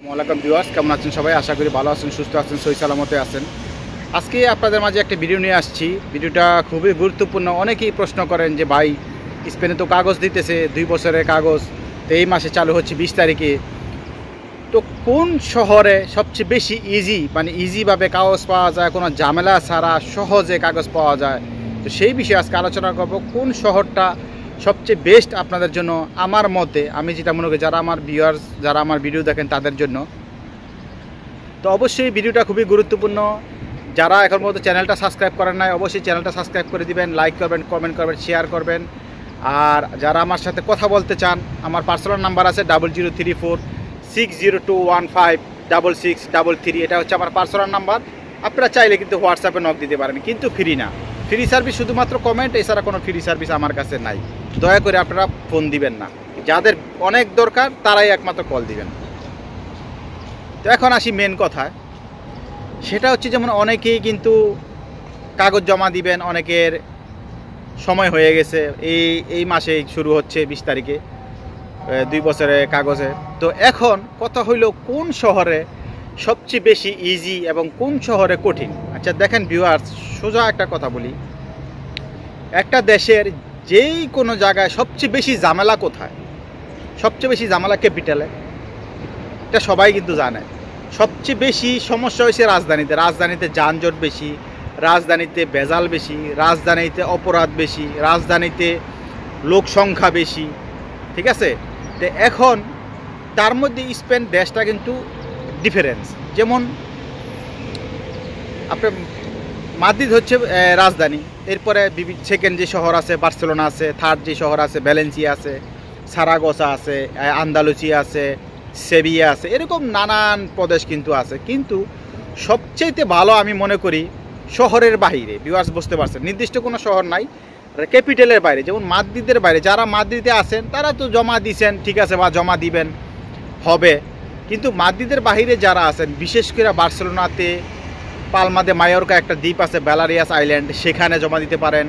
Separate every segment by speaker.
Speaker 1: ওয়ালাইকুম ভিউয়ার্স, কেমন আছেন সবাই? আশা করি ভালো আছেন, সুস্থ আছেন, সহি সালামতে আছেন। আজকে আপনাদের মাঝে একটা ভিডিও নিয়ে আসছি। ভিডিওটা খুবই গুরুত্বপূর্ণ। অনেকেই প্রশ্ন করেন যে ভাই, স্পেনে তো কাগজ দিতেছে 2 বছরের কাগজ, তো এই মাসে চালু হচ্ছে 20 তারিখে। তো কোন শহরে সবচেয়ে বেশি ইজিভাবে কাগজ পাওয়া যায়, কোনো ঝামেলা ছাড়া সহজে কাগজ পাওয়া যায়? তো সেই বিষয়ে আজকে আলোচনা করব। কোন শহরটা সবচেয়ে বেস্ট আপনাদের জন্য? আমার মতে, আমি যেটা মনে করি, যারা আমার ভিউয়ার্স, যারা আমার ভিডিও দেখেন তাদের জন্য। তো অবশ্যই ভিডিওটা খুবই গুরুত্বপূর্ণ। যারা এখন পর্যন্ত চ্যানেলটা সাবস্ক্রাইব করেন নাই, অবশ্যই চ্যানেলটা সাবস্ক্রাইব করে দিবেন, লাইক করবেন, কমেন্ট করবেন, শেয়ার করবেন। আর যারা আমার সাথে কথা বলতে চান, আমার পার্সোনাল নাম্বার আছে 003460156633। এটা হচ্ছে আমার পার্সোনাল নাম্বার। আপনারা চাইলে কিন্তু হোয়াটসঅ্যাপে নক দিতে পারেন, কিন্তু ফ্রি না। ফ্রি সার্ভিস শুধুমাত্র কমেন্ট, এছাড়া কোনো ফ্রি সার্ভিস আমার কাছে নাই। দয়া করে আপনারা ফোন দিবেন না। যাদের অনেক দরকার তারাই একমাত্র কল দিবেন। তো এখন আসি মেন কথায়। সেটা হচ্ছে, যেমন অনেকেই কিন্তু কাগজ জমা দিবেন, অনেকের সময় হয়ে গেছে, এই মাসে শুরু হচ্ছে 20 তারিখে 2 বছরের কাগজে। তো এখন কথা হইল, কোন শহরে সবচেয়ে বেশি ইজি এবং কোন শহরে কঠিন? আচ্ছা দেখেন ভিউয়ার্স, সোজা একটা কথা বলি, একটা দেশের যেই কোনো জায়গায় সবচেয়ে বেশি ঝামেলা কোথায়? সবচেয়ে বেশি ঝামেলা ক্যাপিটালে, এটা সবাই কিন্তু জানে। সবচেয়ে বেশি সমস্যা হয়েছে রাজধানীতে। রাজধানীতে যানজট বেশি, রাজধানীতে ভেজাল বেশি, রাজধানীতে অপরাধ বেশি, রাজধানীতে লোক সংখ্যা বেশি, ঠিক আছে? তো এখন তার মধ্যে স্পেন দেশটা কিন্তু ডিফারেন্স। যেমন আপনার মাদ্রিদ হচ্ছে রাজধানী, এরপরে সেকেন্ড যে শহর আছে বার্সেলোনা আছে, থার্ড যে শহর আছে ভ্যালেন্সিয়া আছে, সারাগোসা আছে, আন্দালুসিয়া আছে, সেভিয়া আছে, এরকম নানান প্রদেশ কিন্তু আছে। কিন্তু সবচেয়ে ভালো আমি মনে করি শহরের বাইরে। ভিউয়ার্স বুঝতে পারছেন, নির্দিষ্ট কোনো শহর নাই, ক্যাপিটালের বাইরে। যেমন মাদ্রিদের বাইরে, যারা মাদ্রিদে আছেন তারা তো জমা দিয়েছেন, ঠিক আছে, বা জমা দিবেন, হবে। কিন্তু মাদ্রিদের বাইরে যারা আছেন, বিশেষ করে বার্সেলোনাতে, পালমা দে মায়োরকা একটা দ্বীপ আছে, ব্যালারিয়াস আইল্যান্ড, সেখানে জমা দিতে পারেন,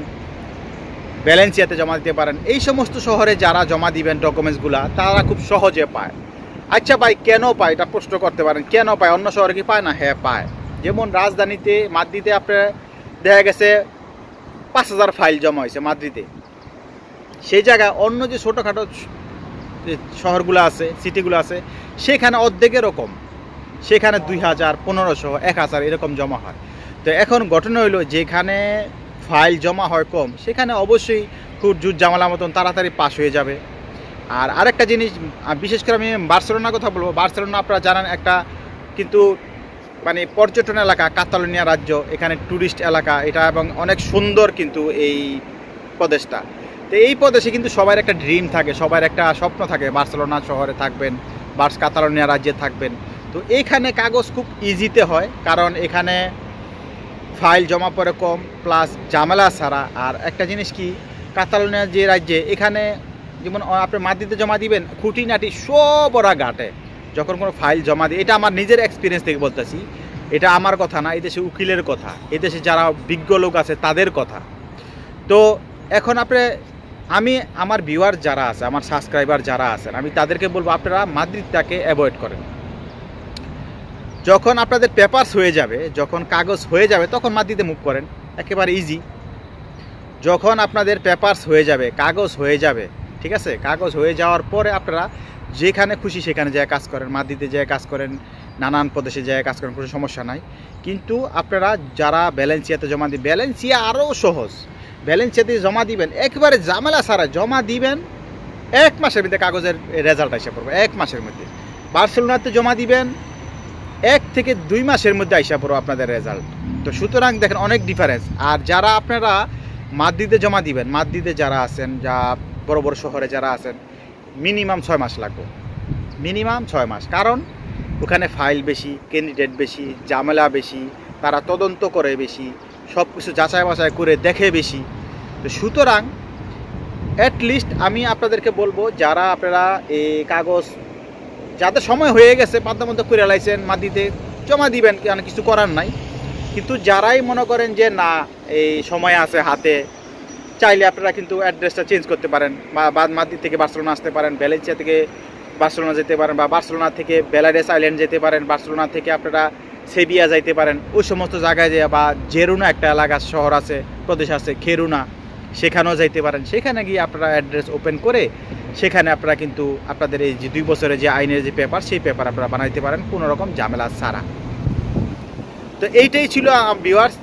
Speaker 1: ভ্যালেন্সিয়াতে জমা দিতে পারেন। এই সমস্ত শহরে যারা জমা দিবেন ডকুমেন্টসগুলা, তারা খুব সহজে পায়। আচ্ছা ভাই, কেন পায়? এটা প্রশ্ন করতে পারেন, কেন পায়? অন্য শহরে কি পায় না? হ্যাঁ পায়। যেমন রাজধানীতে মাদ্রিদে আপনার দেখা গেছে 5000 ফাইল জমা হয়েছে মাদ্রিদে। সেই জায়গায় অন্য যে ছোটোখাটো শহরগুলো আছে, সিটিগুলো আছে, সেখানে অর্ধেকের কম, সেখানে 2000, 1500, 1000 এরকম জমা হয়। তো এখন ঘটনা হইলো, যেখানে ফাইল জমা হয় কম, সেখানে অবশ্যই খুব জুট জামালা মতন তাড়াতাড়ি পাস হয়ে যাবে। আর আরেকটা জিনিস, বিশেষ করে আমি বার্সেলোনার কথা বলবো। বার্সেলোনা আপনারা জানেন একটা কিন্তু পর্যটন এলাকা, কাতালোনিয়া রাজ্য, এখানে ট্যুরিস্ট এলাকা এটা, এবং অনেক সুন্দর কিন্তু এই প্রদেশটা। তো এই প্রদেশে কিন্তু সবার একটা ড্রিম থাকে, সবার একটা স্বপ্ন থাকে, বার্সেলোনা শহরে থাকবেন, কাতালোনিয়া রাজ্যে থাকবেন। তো এইখানে কাগজ খুব ইজিতে হয়, কারণ এখানে ফাইল জমা পড়ে কম, প্লাস ঝামেলা ছাড়া। আর একটা জিনিস কি, কাতালোনিয়া যে রাজ্যে, এখানে যেমন আপনি মাদ্রিদে জমা দিবেন, খুঁটিনাটি সব ওরা ঘাটে যখন কোনো ফাইল জমা দিই। এটা আমার নিজের এক্সপিরিয়েন্স থেকে বলতেছি, এটা আমার কথা না, এদেশে উকিলের কথা, এদেশে যারা বিজ্ঞ লোক আছে তাদের কথা। তো এখন আমি আমার ভিউয়ার যারা আছে, আমার সাবস্ক্রাইবার যারা আছেন, আমি তাদেরকে বলবো, আপনারা মাদ্রিদটাকে অ্যাভয়েড করেন। যখন আপনাদের পেপারস হয়ে যাবে, যখন কাগজ হয়ে যাবে, তখন মাদ্রিদে মুভ করেন, একেবারে ইজি। যখন আপনাদের পেপারস হয়ে যাবে, কাগজ হয়ে যাবে, ঠিক আছে, কাগজ হয়ে যাওয়ার পরে আপনারা যেখানে খুশি সেখানে যায় কাজ করেন, মাদ্রিদে যায় কাজ করেন, নানান প্রদেশে যায় কাজ করেন, কোনো সমস্যা নাই। কিন্তু আপনারা যারা ভ্যালেন্সিয়াতে জমা দিবেন, ভ্যালেন্সিয়া আরও সহজ। ভ্যালেন্সিয়াতে জমা দিবেন, একেবারে ঝামেলা ছাড়া জমা দিবেন, 1 মাসের মধ্যে কাগজের রেজাল্ট এসে পড়বে, 1 মাসের মধ্যে। বার্সেলোনাতে জমা দিবেন, 1 থেকে 2 মাসের মধ্যে আইসা পড়ো আপনাদের রেজাল্ট। তো সুতরাং দেখেন অনেক ডিফারেন্স। আর যারা আপনারা মাদ্রিদে জমা দিবেন, মাদ্রিদে যারা আছেন, যা বড় বড় শহরে যারা আছেন, মিনিমাম 6 মাস লাগবে, মিনিমাম 6 মাস। কারণ ওখানে ফাইল বেশি, ক্যান্ডিডেট বেশি, ঝামেলা বেশি, তারা তদন্ত করে বেশি, সব কিছু যাচাই বাছাই করে দেখে বেশি। তো সুতরাং অ্যাটলিস্ট আমি আপনাদেরকে বলবো, যারা আপনারা এই কাগজ, যাদের সময় হয়ে গেছে, বাধ্যমধ্য করে লাইছেন, মাদ্রিদে জমা দিবেন, কেন কিছু করার নাই। কিন্তু যারাই মনে করেন যে না, এই সময় আছে হাতে, চাইলে আপনারা কিন্তু অ্যাড্রেসটা চেঞ্জ করতে পারেন, বা মাদ্রিদ থেকে বার্সেলোনা আসতে পারেন, ভ্যালেন্সিয়া থেকে বার্সেলোনা যেতে পারেন, বা বার্সেলোনা থেকে বেলারেস আইল্যান্ড যেতে পারেন, বার্সেলোনা থেকে আপনারা সেভিয়া যাইতে পারেন। ওই সমস্ত জায়গায় যে, বা জেরুনা একটা এলাকা শহর আছে, প্রদেশ আছে খেরুনা, সেখানেও যাইতে পারেন। সেখানে গিয়ে আপনারা অ্যাড্রেস ওপেন করে সেখানে আপনারা কিন্তু আপনাদের এই যে 2 বছরের যে আইনের যে পেপার, সেই পেপার আপনারা বানাইতে পারেন কোনো রকম ঝামেলা ছাড়া। তো এইটাই ছিল ভিউয়ার্স।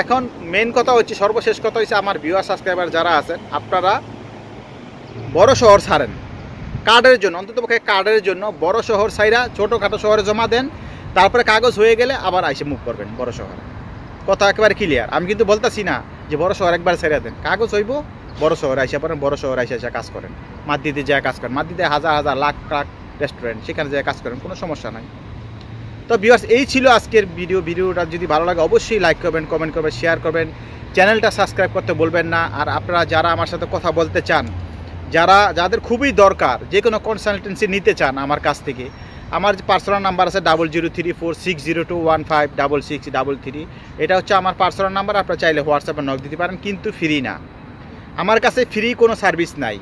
Speaker 1: এখন মেন কথা হচ্ছে, সর্বশেষ কথা হচ্ছে, আমার ভিউয়ার সাবস্ক্রাইবার যারা আছেন, আপনারা বড় শহর ছাড়েন কার্ডের জন্য, অন্ততপক্ষে কার্ডের জন্য বড় শহর ছাইরা ছোটোখাটো শহরে জমা দেন, তারপরে কাগজ হয়ে গেলে আবার আইসে মুভ করবেন বড় শহরে। কথা একেবারে ক্লিয়ার। আমি কিন্তু বলতেছি না যে বড় শহর একবার ছেড়ে দেন, কাগজ হইব, বড় শহরে আইসা পড়েন, বড় শহরে আইসা কাজ করেন। মাদ্রিদে যায় কাজ করেন, মাদ্রিদে হাজার হাজার লাখ লাখ রেস্টুরেন্ট, সেখানে যায় কাজ করেন, কোনো সমস্যা নাই। তো ভিউয়ার্স, এই ছিল আজকের ভিডিওটা যদি ভালো লাগে অবশ্যই লাইক করবেন, কমেন্ট করবেন, শেয়ার করবেন, চ্যানেলটা সাবস্ক্রাইব করতে বলবেন না। আর আপনারা যারা আমার সাথে কথা বলতে চান, যাদের খুবই দরকার, যে কোনো কনসালটেন্সি নিতে চান আমার কাছ থেকে, আমার যে পার্সোনাল নাম্বার আছে 003460215663, এটা হচ্ছে আমার পার্সোনাল নাম্বার। আপনারা চাইলে হোয়াটসঅ্যাপে নক দিতে পারেন, কিন্তু ফ্রি না, আমার কাছে ফ্রি কোনো সার্ভিস নাই।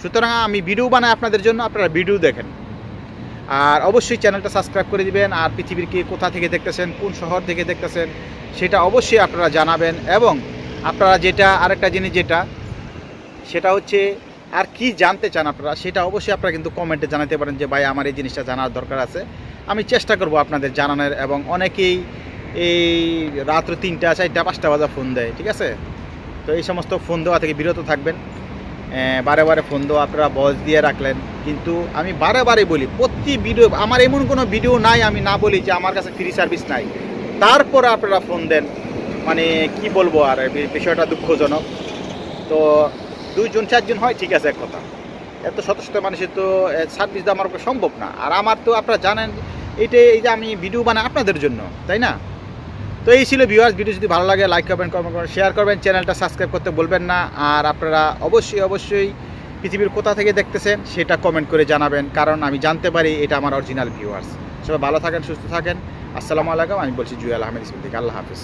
Speaker 1: সুতরাং আমি ভিডিও বানাই আপনাদের জন্য, আপনারা ভিডিও দেখেন। আর অবশ্যই চ্যানেলটা সাবস্ক্রাইব করে দিবেন। আর পৃথিবীর কে কোথা থেকে দেখতেছেন, কোন শহর থেকে দেখতেছেন, সেটা অবশ্যই আপনারা জানাবেন। এবং আপনারা আরেকটা জিনিস সেটা হচ্ছে, আর কি জানতে চান আপনারা, সেটা অবশ্যই আপনারা কিন্তু কমেন্টে জানাতে পারেন যে ভাই আমার এই জিনিসটা জানার দরকার আছে। আমি চেষ্টা করব আপনাদের জানানোর। এবং অনেকেই এই রাত্র 3টা 4টা 5টা বাজে ফোন দেয়, ঠিক আছে? তো এই সমস্ত ফোন দেওয়া থেকে বিরত থাকবেন। বারে বারে ফোন দেওয়া আপনারা বয়স দিয়ে রাখলেন, কিন্তু আমি বারে বারে বলি, প্রতি ভিডিও, আমার এমন কোনো ভিডিও নাই আমি না বলি যে আমার কাছে ফ্রি সার্ভিস নাই, তারপর আপনারা ফোন দেন। মানে কি বলবো, আর বিষয়টা দুঃখজনক। তো 2 জন 4 জন হয় ঠিক আছে এক কথা, এত শত শত মানুষের তো সার্ভিস দেওয়া আমার পক্ষে সম্ভব না। আর আমার তো আপনারা জানেন এই যে আমি ভিডিও বানাই আপনাদের জন্য, তাই না? তো এই ছিল ভিউয়ার্স। ভিডিও যদি ভালো লাগে লাইক করবেন, কমেন্ট করবেন, শেয়ার করবেন, চ্যানেলটা সাবস্ক্রাইব করতে বলবেন না। আর আপনারা অবশ্যই পৃথিবীর কোথা থেকে দেখতেছেন সেটা কমেন্ট করে জানাবেন, কারণ আমি জানতে পারি এটা আমার অরিজিনাল ভিউয়ার্স। সবাই ভালো থাকেন, সুস্থ থাকেন। আসসালামু আলাইকুম। আমি বলছি জুয়েল আহমেদ ইসমাইল থেকে। আল্লাহ হাফিজ।